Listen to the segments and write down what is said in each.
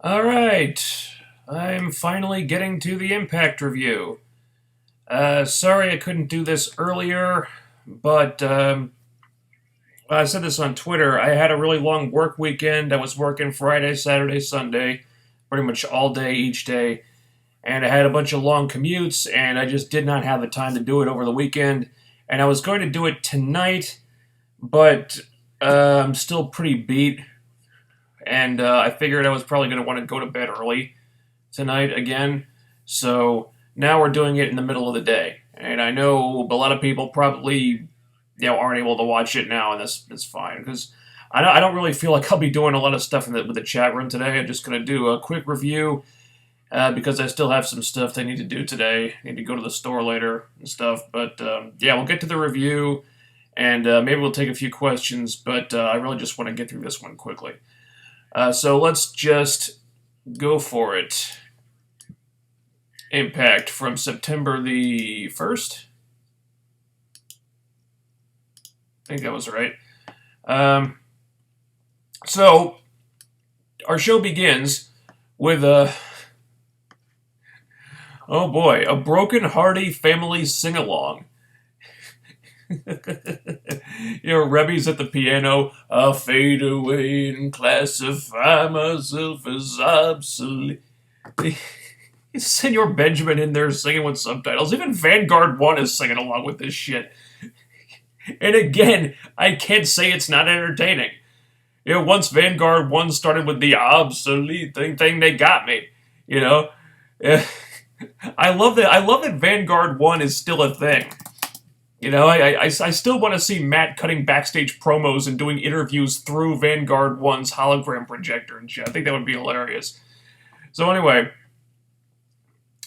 Alright, I'm finally getting to the Impact review. Sorry I couldn't do this earlier, but I said this on Twitter. I had a really long work weekend. I was working Friday, Saturday, Sunday, pretty much all day each day, and I had a bunch of long commutes, and I just did not have the time to do it over the weekend. And I was going to do it tonight, but I'm still pretty beat, and I figured I was probably going to want to go to bed early tonight again. So now we're doing it in the middle of the day, and I know a lot of people probably aren't able to watch it now, and that's fine because I don't really feel like I'll be doing a lot of stuff with the chat room today. I'm just going to do a quick review because I still have some stuff that I need to do today. I need to go to the store later and stuff, but we'll get to the review. And maybe we'll take a few questions, but I really just want to get through this one quickly. So let's just go for it. Impact from September the 1st. I think that was right. So our show begins with a Broken Hearty family sing-along. Rebby's at the piano. I'll fade away and classify myself as obsolete. Senor Benjamin in there singing with subtitles. Even Vanguard 1 is singing along with this shit. And again, I can't say it's not entertaining. Once Vanguard 1 started with the obsolete thing, they got me. I love that Vanguard 1 is still a thing. I still want to see Matt cutting backstage promos and doing interviews through Vanguard 1's hologram projector and shit. I think that would be hilarious. So anyway,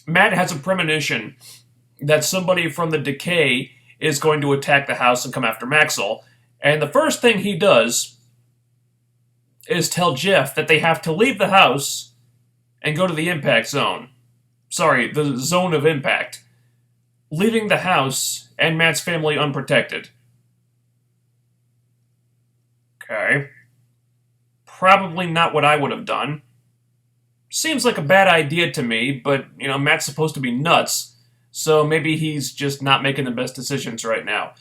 Matt has a premonition that somebody from the Decay is going to attack the house and come after Maxwell. And the first thing he does is tell Jeff that they have to leave the house and go to the Impact Zone. Sorry, the Zone of Impact. Leaving the house and Matt's family unprotected. Okay. Probably not what I would have done. Seems like a bad idea to me, but, Matt's supposed to be nuts, so maybe he's just not making the best decisions right now.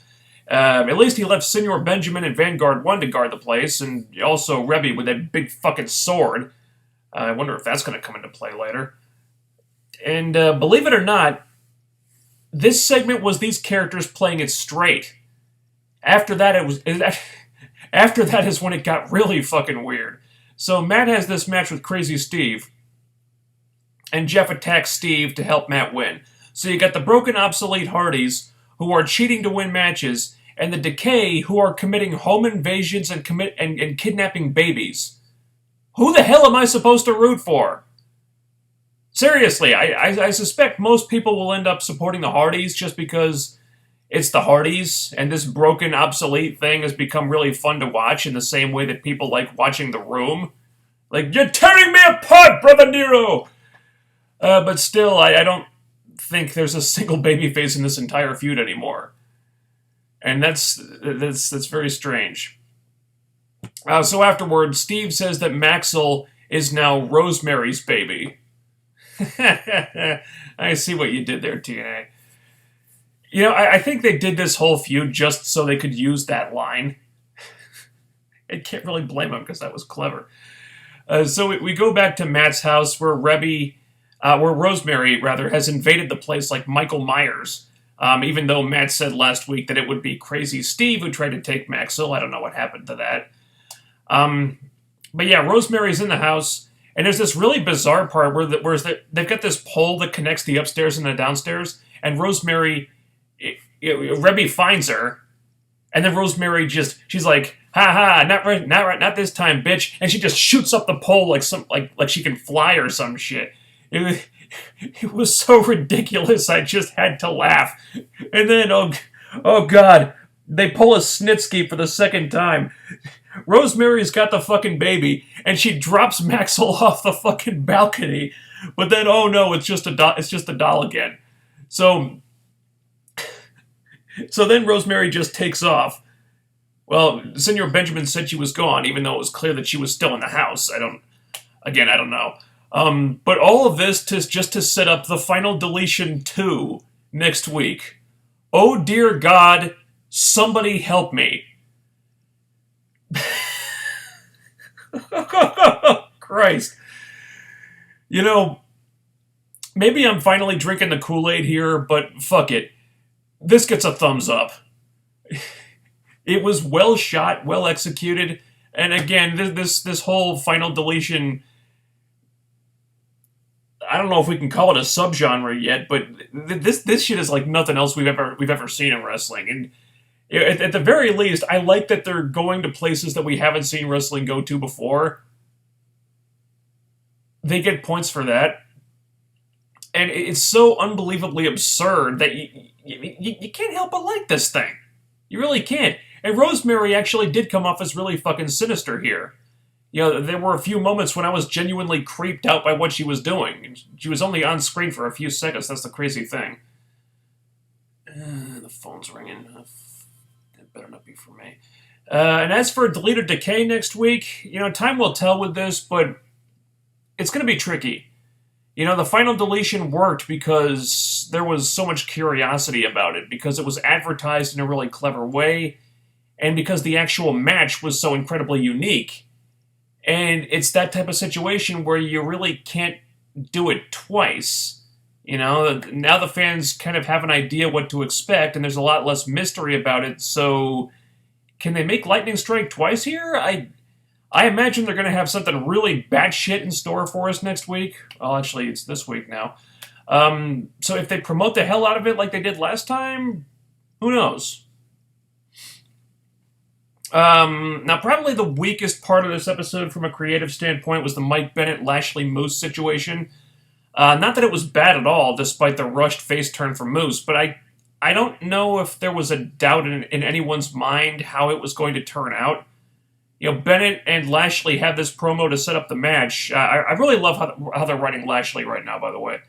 At least he left Senor Benjamin and Vanguard 1 to guard the place, and also Rebby with that big fucking sword. I wonder if that's going to come into play later. And believe it or not, this segment was these characters playing it straight. After that is when it got really fucking weird. So Matt has this match with Crazy Steve, and Jeff attacks Steve to help Matt win. So you got the broken, obsolete Hardys, who are cheating to win matches, and the Decay, who are committing home invasions and kidnapping babies. Who the hell am I supposed to root for? Seriously, I suspect most people will end up supporting the Hardys just because it's the Hardys, and this broken, obsolete thing has become really fun to watch in the same way that people like watching The Room. Like, you're tearing me apart, Brother Nero! But still, I don't think there's a single babyface in this entire feud anymore. And that's very strange. So afterwards, Steve says that Maxwell is now Rosemary's baby. I see what you did there, TNA. I think they did this whole feud just so they could use that line. I can't really blame them because that was clever. So we go back to Matt's house where Rosemary has invaded the place like Michael Myers. Even though Matt said last week that it would be Crazy Steve who tried to take Maxwell. I don't know what happened to that. But yeah, Rosemary's in the house. And there's this really bizarre part where they've got this pole that connects the upstairs and the downstairs, and Rosemary, Rebby finds her, and then Rosemary she's like, ha, not this time, bitch, and she just shoots up the pole like she can fly or some shit. It was so ridiculous, I just had to laugh. And then, oh god, they pull a Snitsky for the second time. Rosemary's got the fucking baby, and she drops Maxwell off the fucking balcony. But then, oh no, it's just a doll again. So then Rosemary just takes off. Well, Senor Benjamin said she was gone, even though it was clear that she was still in the house. I don't know. But all of this just to set up the Final Deletion 2 next week. Oh dear God, somebody help me. Christ. You know, maybe I'm finally drinking the Kool-Aid here, but fuck it. This gets a thumbs up. It was well shot, well executed, and again, this whole Final Deletion, I don't know if we can call it a subgenre yet, but this shit is like nothing else we've ever seen in wrestling. And at the very least, I like that they're going to places that we haven't seen wrestling go to before. They get points for that. And it's so unbelievably absurd that you can't help but like this thing. You really can't. And Rosemary actually did come off as really fucking sinister here. You know, there were a few moments when I was genuinely creeped out by what she was doing. She was only on screen for a few seconds. That's the crazy thing. The phone's ringing. That better not be for me. And as for Delete or Decay next week, you know, time will tell with this, but it's going to be tricky. You know, the Final Deletion worked because there was so much curiosity about it, because it was advertised in a really clever way, and because the actual match was so incredibly unique. And it's that type of situation where you really can't do it twice. You know, now the fans kind of have an idea what to expect, and there's a lot less mystery about it, so can they make Lightning Strike twice here? I imagine they're going to have something really batshit in store for us next week. Well, actually, it's this week now. So if they promote the hell out of it like they did last time, who knows? Now, probably the weakest part of this episode from a creative standpoint was the Mike Bennett, Lashley, Moose situation. Not that it was bad at all, despite the rushed face turn for Moose, but I don't know if there was a doubt in anyone's mind how it was going to turn out. You know, Bennett and Lashley had this promo to set up the match. I really love how they're writing Lashley right now, by the way.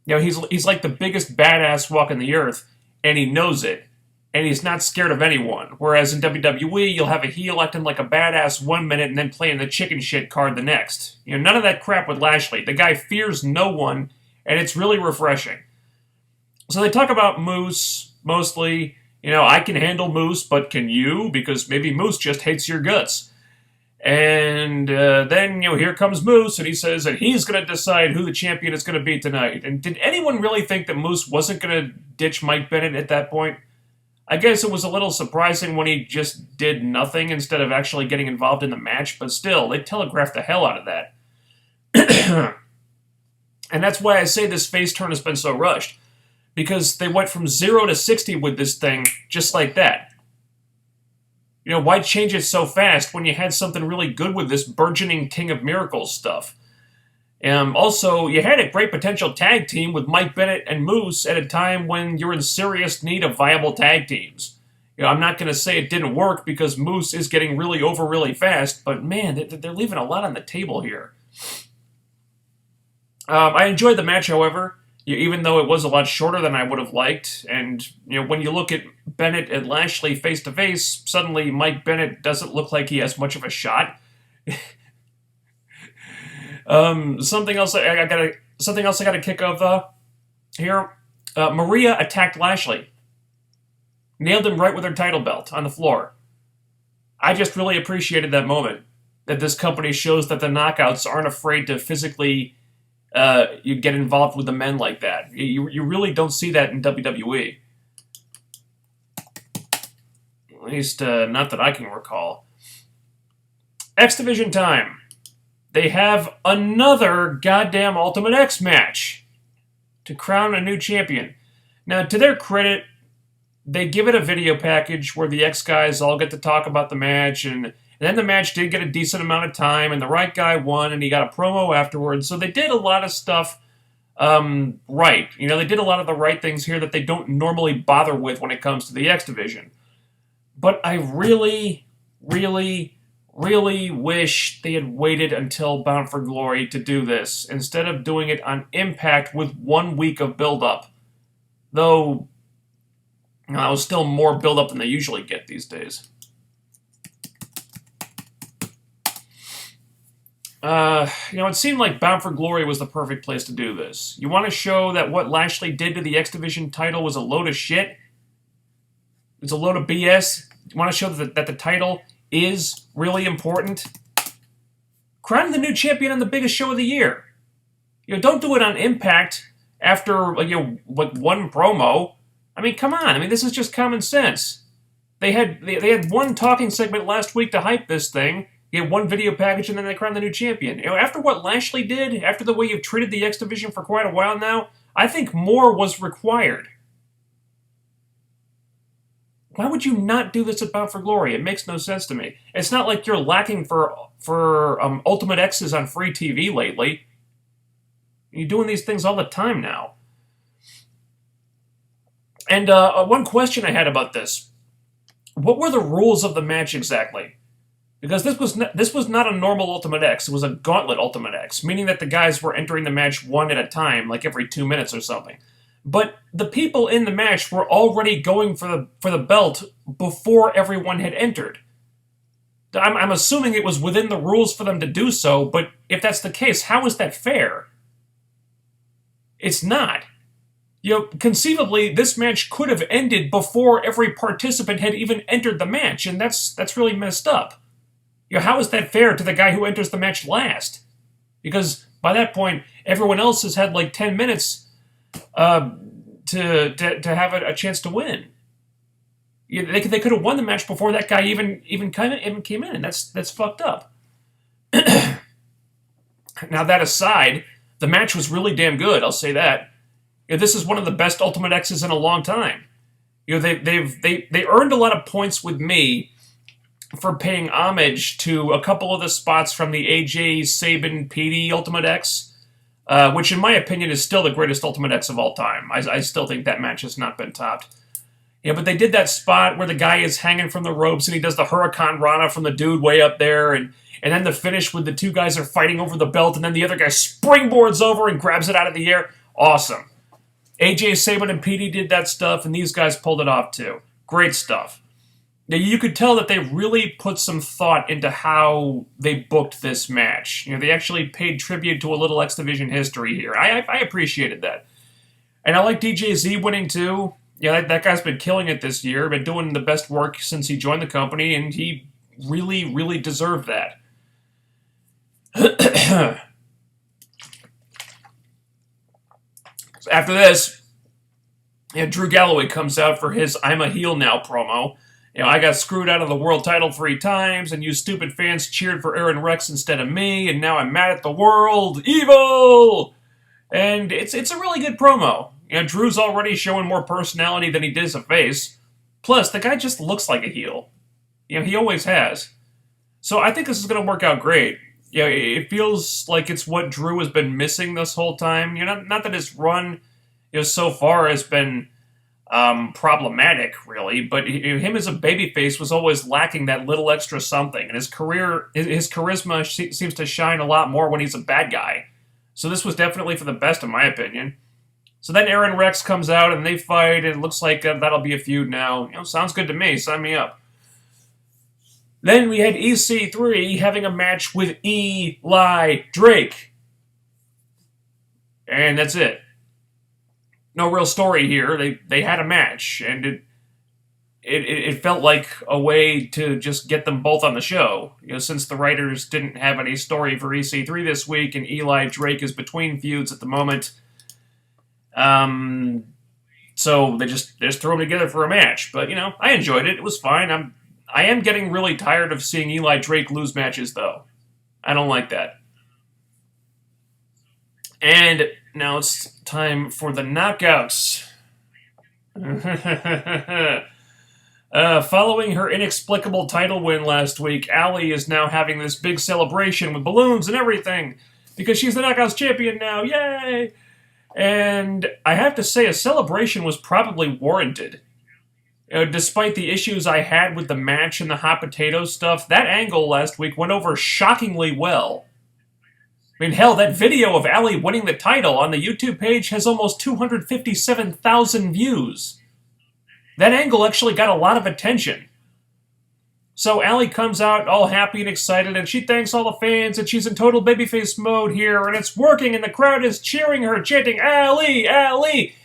You know, he's like the biggest badass walking the earth, and he knows it. And he's not scared of anyone. Whereas in WWE, you'll have a heel acting like a badass 1 minute and then playing the chicken shit card the next. You know, none of that crap with Lashley. The guy fears no one, and it's really refreshing. So they talk about Moose, mostly. You know, I can handle Moose, but can you? Because maybe Moose just hates your guts. And then, you know, here comes Moose, and he says that he's going to decide who the champion is going to be tonight. And did anyone really think that Moose wasn't going to ditch Mike Bennett at that point? I guess it was a little surprising when he just did nothing instead of actually getting involved in the match, but still, they telegraphed the hell out of that. And that's why I say this face turn has been so rushed. Because they went from 0 to 60 with this thing just like that. You know, why change it so fast when you had something really good with this burgeoning King of Miracles stuff? Also, you had a great potential tag team with Mike Bennett and Moose at a time when you're in serious need of viable tag teams. You know, I'm not going to say it didn't work because Moose is getting really over really fast, but man, they're leaving a lot on the table here. I enjoyed the match, however, even though it was a lot shorter than I would have liked. And, you know, when you look at Bennett and Lashley face to face, suddenly Mike Bennett doesn't look like he has much of a shot. Something else I got to kick of here. Maria attacked Lashley, nailed him right with her title belt on the floor. I just really appreciated that moment. That this company shows that the knockouts aren't afraid to physically you get involved with the men like that. You really don't see that in WWE. At least, not that I can recall. X Division time. They have another goddamn Ultimate X match to crown a new champion. Now, to their credit, they give it a video package where the X guys all get to talk about the match, and then the match did get a decent amount of time, and the right guy won, and he got a promo afterwards. So they did a lot of stuff right. You know, they did a lot of the right things here that they don't normally bother with when it comes to the X Division. But I really, really, really wish they had waited until Bound for Glory to do this, instead of doing it on Impact with 1 week of build-up. Though, you know, it was still more build-up than they usually get these days. It seemed like Bound for Glory was the perfect place to do this. You want to show that what Lashley did to the X Division title was a load of shit? It's a load of BS? You want to show that the title is really important? Crown the new champion on the biggest show of the year. Don't do it on Impact after one promo. I mean, come on. I mean, this is just common sense. They had one talking segment last week to hype this thing. You had one video package, and then they crowned the new champion. After what Lashley did, after the way you've treated the X Division for quite a while now, I think more was required. Why would you not do this at Bound for Glory? It makes no sense to me. It's not like you're lacking for Ultimate X's on free TV lately. You're doing these things all the time now. And one question I had about this. What were the rules of the match exactly? Because this was not a normal Ultimate X. It was a Gauntlet Ultimate X, meaning that the guys were entering the match one at a time, like every 2 minutes or something. But the people in the match were already going for the belt before everyone had entered. I'm assuming it was within the rules for them to do so, but if that's the case, how is that fair? It's not. Conceivably, this match could have ended before every participant had even entered the match, and that's really messed up. How is that fair to the guy who enters the match last? Because by that point, everyone else has had like 10 minutes to have a chance to win. They could have won the match before that guy even came in, and that's fucked up. Now that aside, the match was really damn good. I'll say that. This is one of the best Ultimate X's in a long time. They earned a lot of points with me for paying homage to a couple of the spots from the AJ Sabin PD Ultimate X, which in my opinion is still the greatest Ultimate X of all time. I still think that match has not been topped. But they did that spot where the guy is hanging from the ropes and he does the Hurricane Rana from the dude way up there, and then the finish with the two guys are fighting over the belt, and then the other guy springboards over and grabs it out of the air. Awesome. AJ Sabin and PD did that stuff, and these guys pulled it off too. Great stuff. Now, you could tell that they really put some thought into how they booked this match. They actually paid tribute to a little X Division history here. I appreciated that. And I like DJZ winning too. That guy's been killing it this year, been doing the best work since he joined the company, and he really, really deserved that. So after this, Drew Galloway comes out for his I'm a Heel Now promo. I got screwed out of the world title 3 times, and you stupid fans cheered for Aaron Rex instead of me, and now I'm mad at the world. Evil! And it's a really good promo. Drew's already showing more personality than he did as a face. Plus, the guy just looks like a heel. He always has. So I think this is going to work out great. It feels like it's what Drew has been missing this whole time. Not that his run so far has been problematic, really, but him as a babyface was always lacking that little extra something, and his charisma seems to shine a lot more when he's a bad guy. So this was definitely for the best, in my opinion. So then Aaron Rex comes out, and they fight, and it looks like that'll be a feud now. Sounds good to me. Sign me up. Then we had EC3 having a match with Eli Drake. And that's it. No real story here. They had a match, and it felt like a way to just get them both on the show. Since the writers didn't have any story for EC3 this week, and Eli Drake is between feuds at the moment. So they just threw them together for a match. But I enjoyed it. It was fine. I am getting really tired of seeing Eli Drake lose matches, though. I don't like that. And now it's time for the knockouts. Following her inexplicable title win last week, Allie is now having this big celebration with balloons and everything because she's the Knockouts champion now. Yay! And I have to say, a celebration was probably warranted. Despite the issues I had with the match and the hot potato stuff, that angle last week went over shockingly well. I mean, hell, that video of Allie winning the title on the YouTube page has almost 257,000 views. That angle actually got a lot of attention. So Allie comes out all happy and excited, and she thanks all the fans, and she's in total babyface mode here, and it's working, and the crowd is cheering her, chanting, Allie, Allie!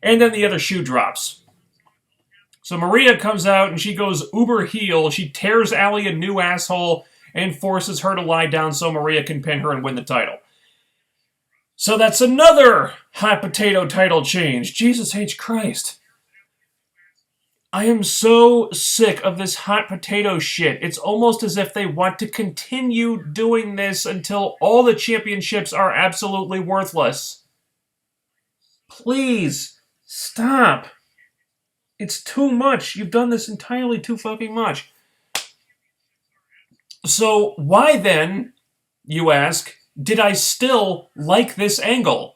And then the other shoe drops. So Maria comes out, and she goes uber heel. She tears Allie a new asshole and forces her to lie down so Maria can pin her and win the title. So that's another hot potato title change. Jesus H. Christ. I am so sick of this hot potato shit. It's almost as if they want to continue doing this until all the championships are absolutely worthless. Please, stop. It's too much. You've done this entirely too fucking much. So why then, you ask, did I still like this angle?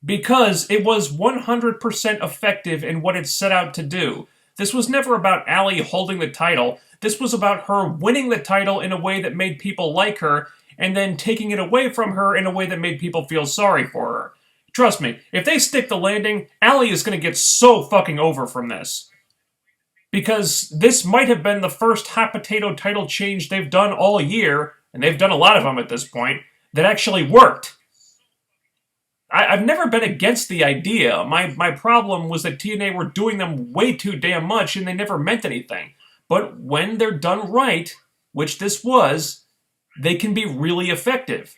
Because it was 100% effective in what it set out to do. This was never about Allie holding the title. This was about her winning the title in a way that made people like her, and then taking it away from her in a way that made people feel sorry for her. Trust me, if they stick the landing, Allie is going to get so fucking over from this. Because this might have been the first hot potato title change they've done all year, and they've done a lot of them at this point, that actually worked. I've never been against the idea. My problem was that TNA were doing them way too damn much and they never meant anything. But when they're done right, which this was, they can be really effective.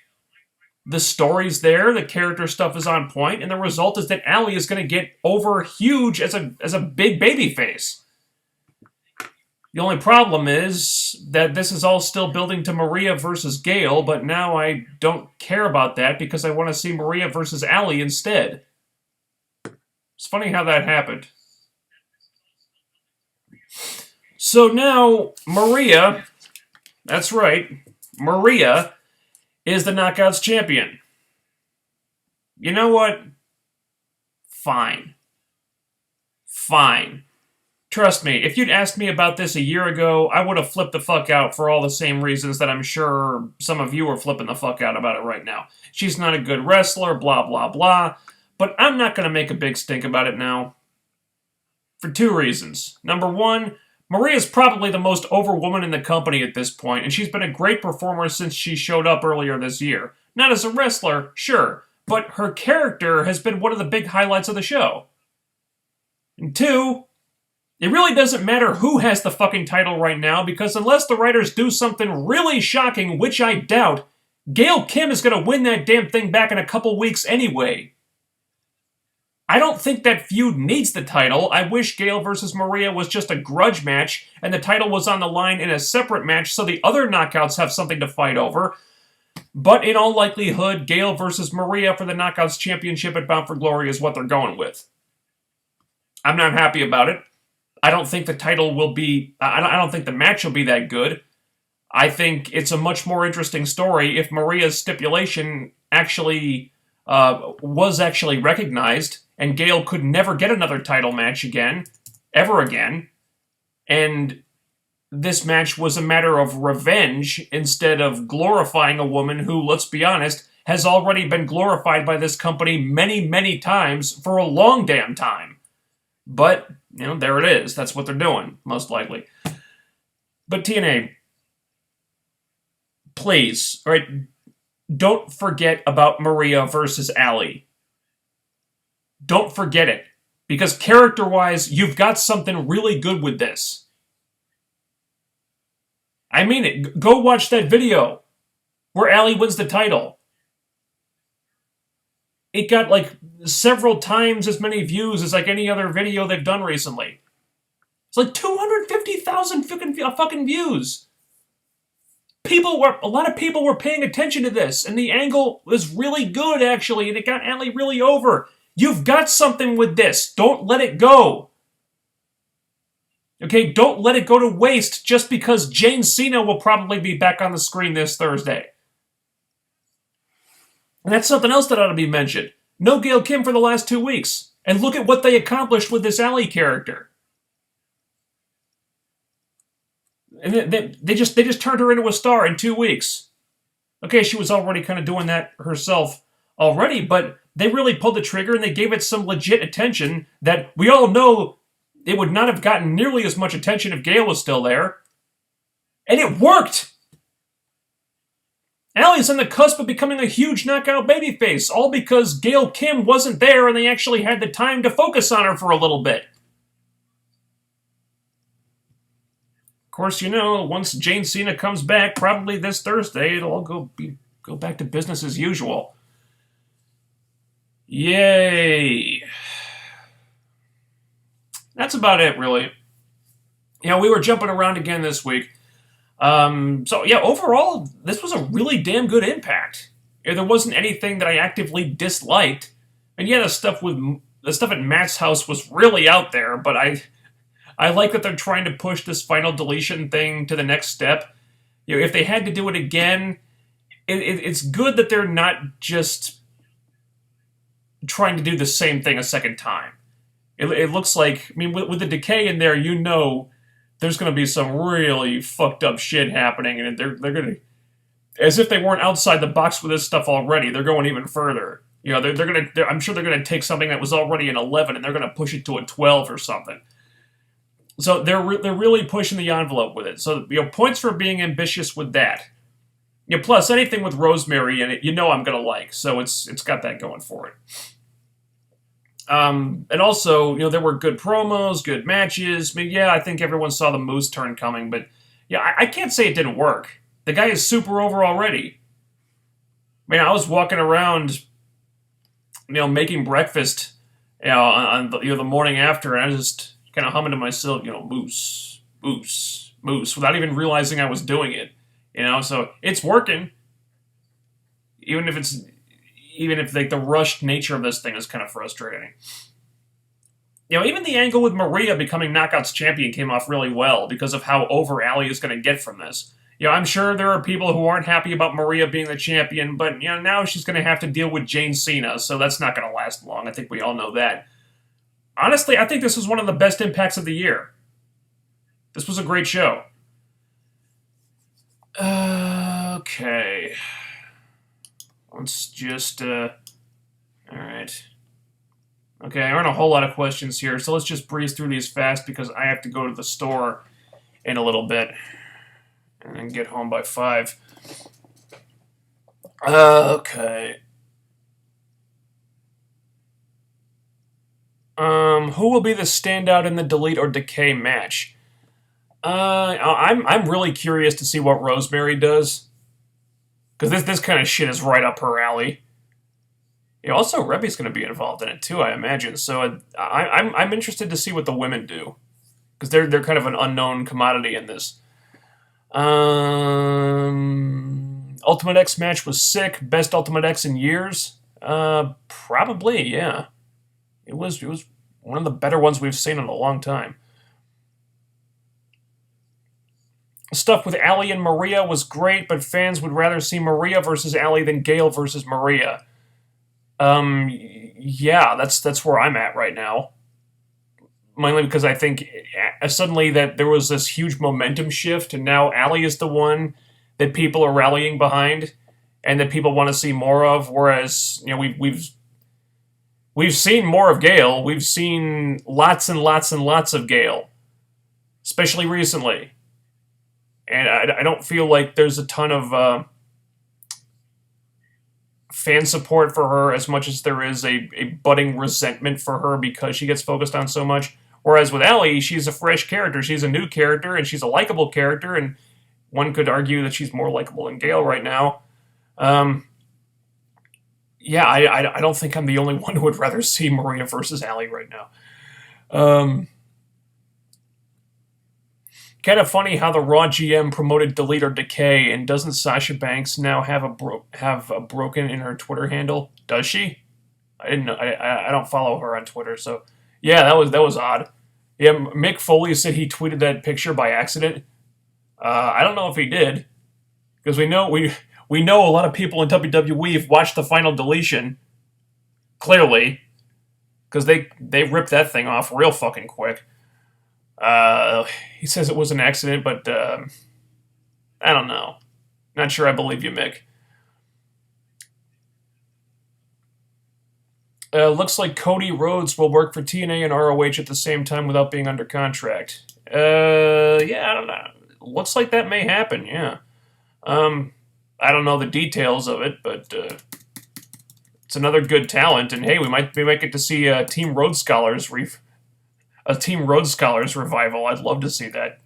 The story's there, the character stuff is on point, and the result is that Allie is going to get over huge as a big baby face. The only problem is that this is all still building to Maria versus Gail, but now I don't care about that because I want to see Maria versus Allie instead. It's funny how that happened. So now, Maria, that's right, Maria is the Knockouts champion. You know what? Fine. Fine. Trust me, if you'd asked me about this a year ago, I would have flipped the fuck out for all the same reasons that I'm sure some of you are flipping the fuck out about it right now. She's not a good wrestler, blah, blah, blah. But I'm not going to make a big stink about it now. For two reasons. Number one, Maria's probably the most over woman in the company at this point, and she's been a great performer since she showed up earlier this year. Not as a wrestler, sure, but her character has been one of the big highlights of the show. And two, it really doesn't matter who has the fucking title right now, because unless the writers do something really shocking, which I doubt, Gail Kim is going to win that damn thing back in a couple weeks anyway. I don't think that feud needs the title. I wish Gail versus Maria was just a grudge match, and the title was on the line in a separate match so the other knockouts have something to fight over. But in all likelihood, Gail versus Maria for the Knockouts Championship at Bound for Glory is what they're going with. I'm not happy about it. I don't think the title will be... I don't think the match will be that good. I think it's a much more interesting story if Maria's stipulation actually was actually recognized, and Gail could never get another title match again, ever again, and this match was a matter of revenge instead of glorifying a woman who, let's be honest, has already been glorified by this company many, many times for a long damn time. But, you know, there it is. That's what they're doing, most likely. But TNA, please, all right, don't forget about Maria versus Allie. Don't forget it. Because character-wise, you've got something really good with this. I mean it. Go watch that video where Allie wins the title. It got like several times as many views as like any other video they've done recently. It's like 250,000 fucking views. A lot of people were paying attention to this, and the angle was really good actually, and it got Allie really over. You've got something with this. Don't let it go. Okay, don't let it go to waste just because Jane Cena will probably be back on the screen this Thursday. And that's something else that ought to be mentioned. No Gail Kim for the last 2 weeks. And look at what they accomplished with this Allie character. And they just turned her into a star in 2 weeks. Okay, she was already kind of doing that herself already, but they really pulled the trigger and they gave it some legit attention that we all know it would not have gotten nearly as much attention if Gail was still there. And it worked! Allie's on the cusp of becoming a huge knockout babyface, all because Gail Kim wasn't there and they actually had the time to focus on her for a little bit. Of course, once Jane Cena comes back, probably this Thursday, it'll all go back to business as usual. Yay. That's about it, really. We were jumping around again this week. Overall, this was a really damn good Impact. There wasn't anything that I actively disliked. And the stuff at Matt's house was really out there, but I like that they're trying to push this final deletion thing to the next step. If they had to do it again, it's good that they're not just trying to do the same thing a second time. It looks like, with the decay in there, there's going to be some really fucked up shit happening, and they're going to, as if they weren't outside the box with this stuff already, they're going even further. I'm sure they're going to take something that was already an 11 and they're going to push it to a 12 or something. So they're really pushing the envelope with it. So points for being ambitious with that. Plus anything with Rosemary in it, I'm going to like. So it's got that going for it. And also, there were good promos, good matches. I think everyone saw the Moose turn coming, but I can't say it didn't work. The guy is super over already. I was walking around, making breakfast, on the morning after, and I was just kind of humming to myself, Moose, Moose, Moose, without even realizing I was doing it. So it's working. Even if like the rushed nature of this thing is kind of frustrating. Even the angle with Maria becoming Knockouts champion came off really well because of how over Allie is going to get from this. I'm sure there are people who aren't happy about Maria being the champion, but now she's going to have to deal with Jane Cena, so that's not going to last long. I think we all know that. Honestly, I think this was one of the best Impacts of the year. This was a great show. Okay. Let's just, alright. Okay, there aren't a whole lot of questions here, so let's just breeze through these fast because I have to go to the store in a little bit and then get home by 5. Okay. Who will be the standout in the Delete or Decay match? I'm really curious to see what Rosemary does. Because this kind of shit is right up her alley. Also, Rebby's going to be involved in it too, I imagine. So I'm interested to see what the women do. Because they're kind of an unknown commodity in this. Ultimate X match was sick. Best Ultimate X in years? Probably, yeah. It was one of the better ones we've seen in a long time. Stuff with Allie and Maria was great, but fans would rather see Maria versus Allie than Gail versus Maria. Yeah, that's where I'm at right now. Mainly because I think suddenly that there was this huge momentum shift, and now Allie is the one that people are rallying behind, and that people want to see more of. Whereas we've seen more of Gail. We've seen lots and lots and lots of Gail, especially recently. And I don't feel like there's a ton of fan support for her as much as there is a budding resentment for her because she gets focused on so much. Whereas with Allie, she's a fresh character. She's a new character, and she's a likable character, and one could argue that she's more likable than Gail right now. I don't think I'm the only one who would rather see Maria versus Allie right now. Kind of funny how the Raw GM promoted Delete or Decay, and doesn't Sasha Banks now have a broken in her Twitter handle? Does she? I didn't know. I don't follow her on Twitter, so yeah, that was odd. Yeah, Mick Foley said he tweeted that picture by accident. I don't know if he did, because we know a lot of people in WWE have watched the final deletion. Clearly, because they ripped that thing off real fucking quick. He says it was an accident, but I don't know. Not sure I believe you, Mick. Looks like Cody Rhodes will work for TNA and ROH at the same time without being under contract. Yeah, I don't know. looks like that may happen. Yeah. Um, I don't know the details of it, but it's another good talent. And hey, we might get to see a Team Rhodes Scholars revival. I'd love to see that.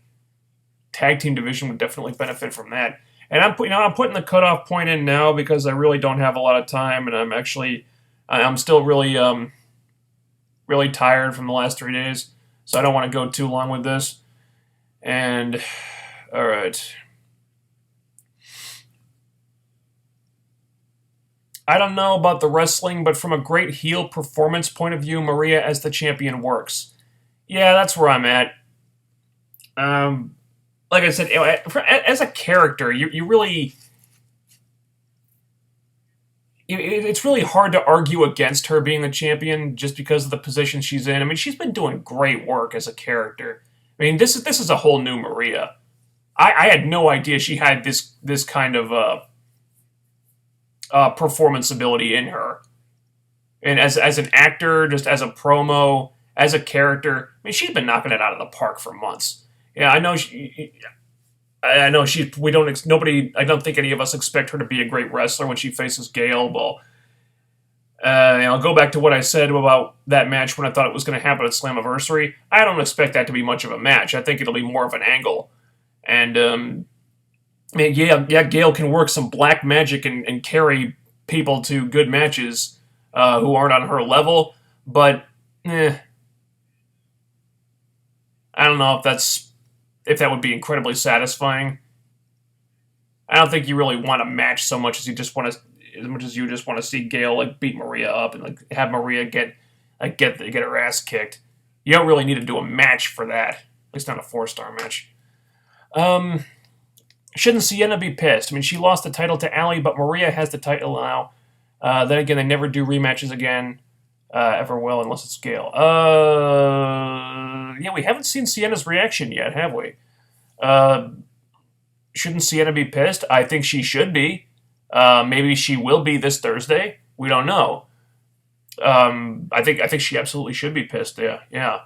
Tag team division would definitely benefit from that. And I'm putting the cutoff point in now because I really don't have a lot of time, and I'm still really tired from the last 3 days, so I don't want to go too long with this. And all right, I don't know about the wrestling, but from a great heel performance point of view, Maria as the champion works. Yeah, that's where I'm at. Um, like I said, as a character, you really it's really hard to argue against her being the champion just because of the position she's in. I mean, she's been doing great work as a character. I mean, this is a whole new Maria. I had no idea she had this kind of performance ability in her. And as an actor, just as a promo, as a character, I mean, she's been knocking it out of the park for months. Yeah, I know. I know she. We don't. Nobody. I don't think any of us expect her to be a great wrestler when she faces Gail. Well, I'll go back to what I said about that match when I thought it was going to happen at Slammiversary. I don't expect that to be much of a match. I think it'll be more of an angle. And I mean, yeah, Gail can work some black magic and carry people to good matches who aren't on her level. But I don't know if that would be incredibly satisfying. I don't think you really want a match so much as you just want to see Gail like beat Maria up and like have Maria get her ass kicked. You don't really need to do a match for that. At least not a 4-star match. Shouldn't Sienna be pissed? I mean, she lost the title to Allie, but Maria has the title now. Then again, they never do rematches again. Ever will, unless it's Gail. Yeah, we haven't seen Sienna's reaction yet, have we? Shouldn't Sienna be pissed? I think she should be. Maybe she will be this Thursday. We don't know. I think she absolutely should be pissed. Yeah, yeah.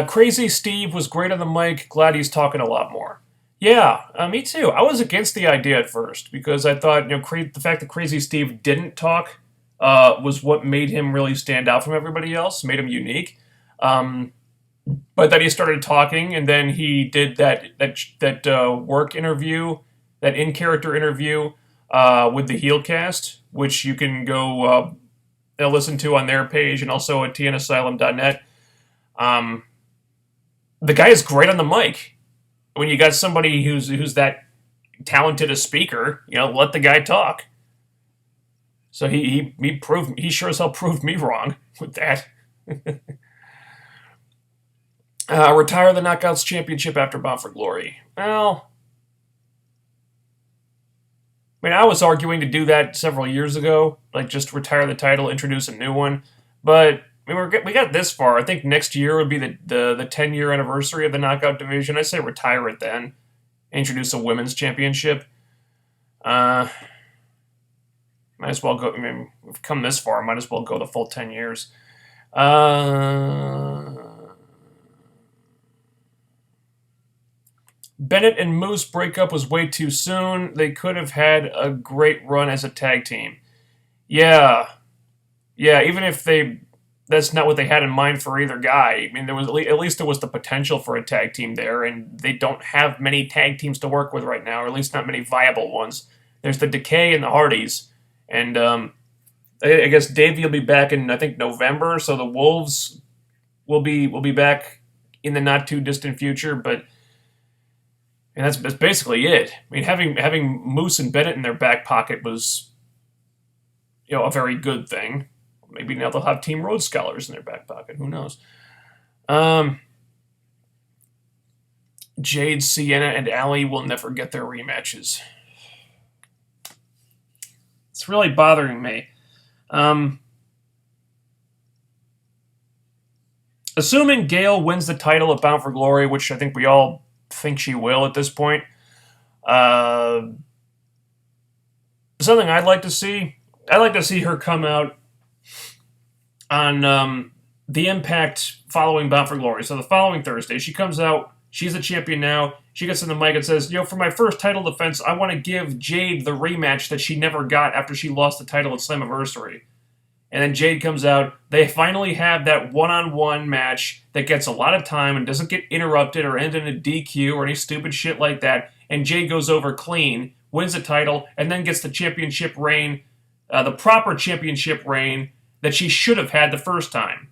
Crazy Steve was great on the mic. Glad he's talking a lot more. Yeah, me too. I was against the idea at first because I thought the fact that Crazy Steve didn't talk was what made him really stand out from everybody else, made him unique. But then he started talking, and then he did that work interview, that in character interview with the heel cast, which you can go listen to on their page and also at tnasylum.net. The guy is great on the mic. When you got somebody who's that talented a speaker, let the guy talk. So he sure as hell proved me wrong with that. Retire the Knockouts Championship after Bound for Glory. Well, I mean, I was arguing to do that several years ago, like just retire the title, introduce a new one. But I mean, we got this far. I think next year would be the 10-year anniversary of the Knockout division. I say retire it then, introduce a women's championship. Might as well go. I mean, we've come this far. Might as well go the full 10 years. Bennett and Moose breakup was way too soon. They could have had a great run as a tag team. Yeah. Even if that's not what they had in mind for either guy. I mean, there was at least there was the potential for a tag team there, and they don't have many tag teams to work with right now, or at least not many viable ones. There's the Decay and the Hardys, and I guess Davey will be back in I think November, so the Wolves will be back in the not too distant future, but. And that's basically it. I mean, having Moose and Bennett in their back pocket was, a very good thing. Maybe now they'll have Team Road Scholars in their back pocket. Who knows? Jade, Sienna, and Allie will never get their rematches. It's really bothering me. Assuming Gail wins the title at Bound for Glory, which I think we all think she will at this point, Uh, Something I'd like to see her come out on the Impact following Bound for Glory. So the following Thursday, she comes out. She's the champion now. She gets in the mic and says, for my first title defense, I want to give Jade the rematch that she never got after she lost the title at Slammiversary. And then Jade comes out. They finally have that one-on-one match that gets a lot of time and doesn't get interrupted or end in a DQ or any stupid shit like that. And Jade goes over clean, wins the title, and then gets the championship reign, the proper championship reign that she should have had the first time.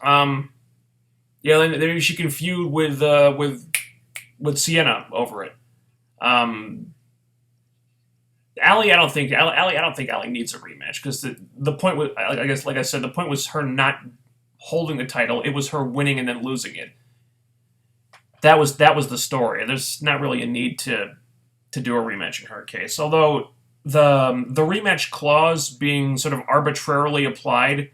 Then maybe she can feud with Sienna over it. Allie, I don't think Allie needs a rematch because the point was, I guess, like I said, the point was her not holding the title. It was her winning and then losing it. That was the story. There's not really a need to do a rematch in her case. Although the rematch clause being sort of arbitrarily applied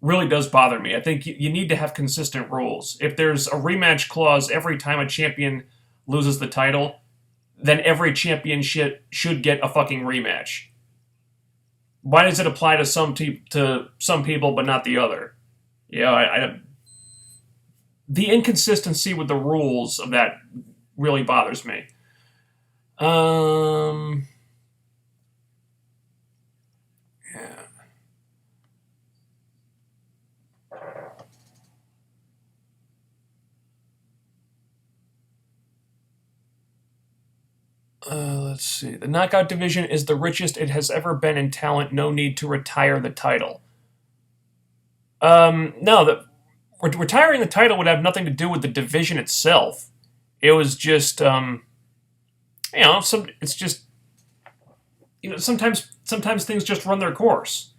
really does bother me. I think you need to have consistent rules. If there's a rematch clause every time a champion loses the title, then every championship should get a fucking rematch. Why does it apply to some people but not the other? The inconsistency with the rules of that really bothers me. Let's see. The Knockout division is the richest it has ever been in talent. No need to retire the title. No, retiring the title would have nothing to do with the division itself. It was just, it's just, sometimes things just run their course,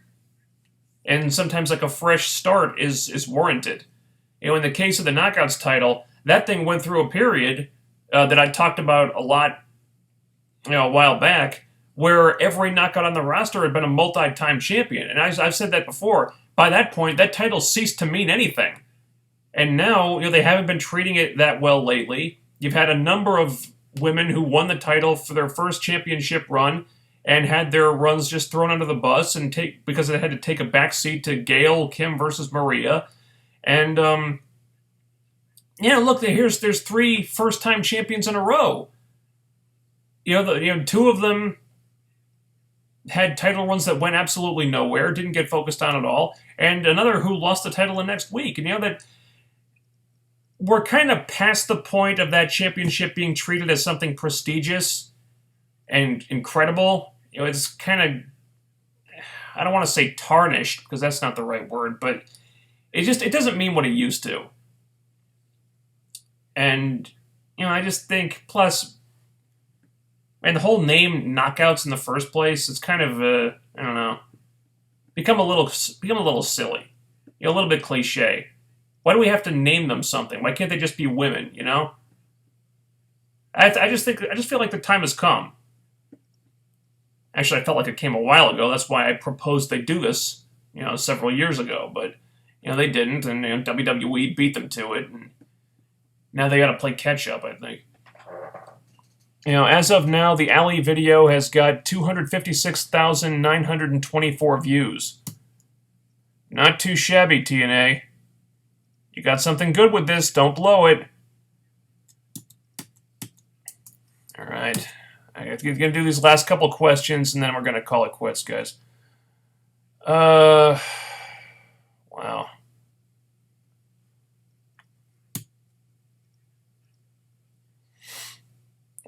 and sometimes like a fresh start is warranted. In the case of the Knockouts title, that thing went through a period that I talked about a lot, a while back, where every knockout on the roster had been a multi-time champion. And I've said that before. By that point, that title ceased to mean anything. And now, they haven't been treating it that well lately. You've had a number of women who won the title for their first championship run and had their runs just thrown under the bus because they had to take a backseat to Gail Kim versus Maria. And, look, there's 3 first-time champions in a row. Two of them had title runs that went absolutely nowhere, didn't get focused on at all, and another who lost the title the next week. And that we're kind of past the point of that championship being treated as something prestigious and incredible. It's kind of, I don't want to say tarnished because that's not the right word, but it doesn't mean what it used to. And I just think, plus, and the whole name Knockouts in the first place, it's kind of, I don't know, become a little silly, a little bit cliche. Why do we have to name them something? Why can't they just be women? I just feel like the time has come. Actually, I felt like it came a while ago. That's why I proposed they do this, several years ago. But they didn't, and WWE beat them to it, and now they got to play catch up, I think. As of now, the Alley video has got 256,924 views. Not too shabby, TNA. You got something good with this, don't blow it. Alright. I'm going to do these last couple questions, and then we're going to call it quits, guys. Wow.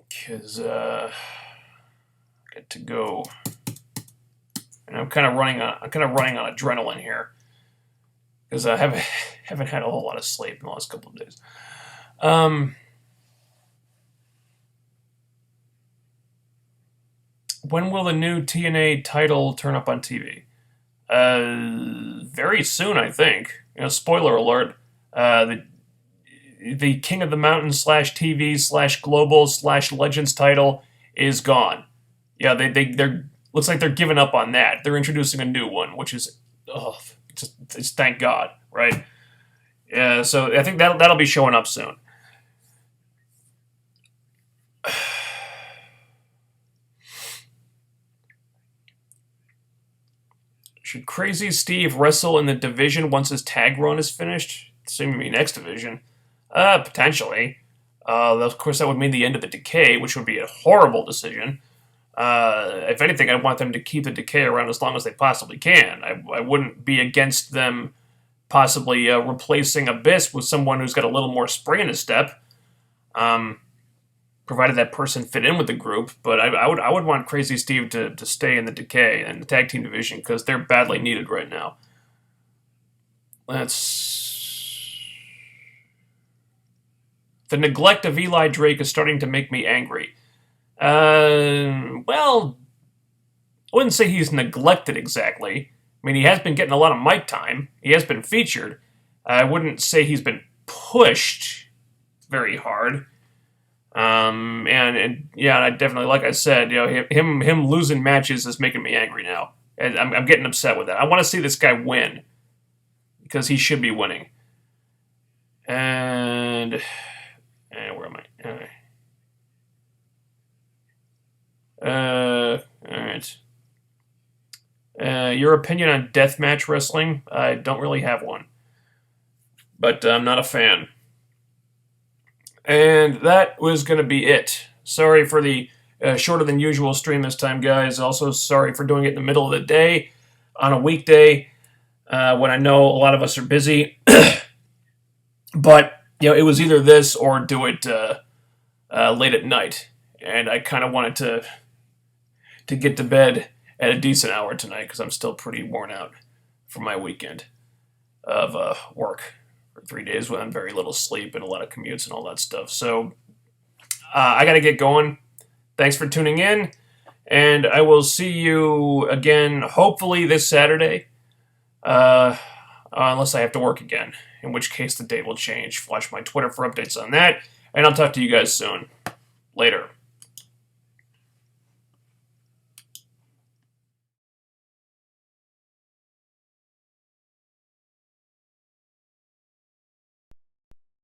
Because get to go, and I'm kind of running on adrenaline here because I haven't had a whole lot of sleep in the last couple of days. When will the new TNA title turn up on TV? Very soon, I think. Spoiler alert. The King of the Mountain / TV / Legends title is gone. Yeah, they're looks like they're giving up on that. They're introducing a new one, which is, it's thank God, right? So I think that'll be showing up soon. Should Crazy Steve wrestle in the division once his tag run is finished? Assuming me next division. Potentially. Of course, that would mean the end of the Decay, which would be a horrible decision. If anything, I'd want them to keep the Decay around as long as they possibly can. I wouldn't be against them possibly replacing Abyss with someone who's got a little more spring in his step, provided that person fit in with the group. But I would want Crazy Steve to stay in the Decay and the tag team division because they're badly needed right now. The neglect of Eli Drake is starting to make me angry. Well, I wouldn't say he's neglected exactly. I mean, he has been getting a lot of mic time. He has been featured. I wouldn't say he's been pushed very hard. And yeah, I definitely, like I said, him losing matches is making me angry now. And I'm getting upset with that. I want to see this guy win because he should be winning. And where am I? All right. Your opinion on deathmatch wrestling? I don't really have one, but I'm not a fan. And that was going to be it. Sorry for the shorter than usual stream this time, guys. Also, sorry for doing it in the middle of the day on a weekday when I know a lot of us are busy. But it was either this or do it late at night, and I kind of wanted to get to bed at a decent hour tonight because I'm still pretty worn out from my weekend of work for 3 days with very little sleep and a lot of commutes and all that stuff. So I got to get going. Thanks for tuning in, and I will see you again hopefully this Saturday, unless I have to work again, in which case the date will change. Watch my Twitter for updates on that, and I'll talk to you guys soon. Later.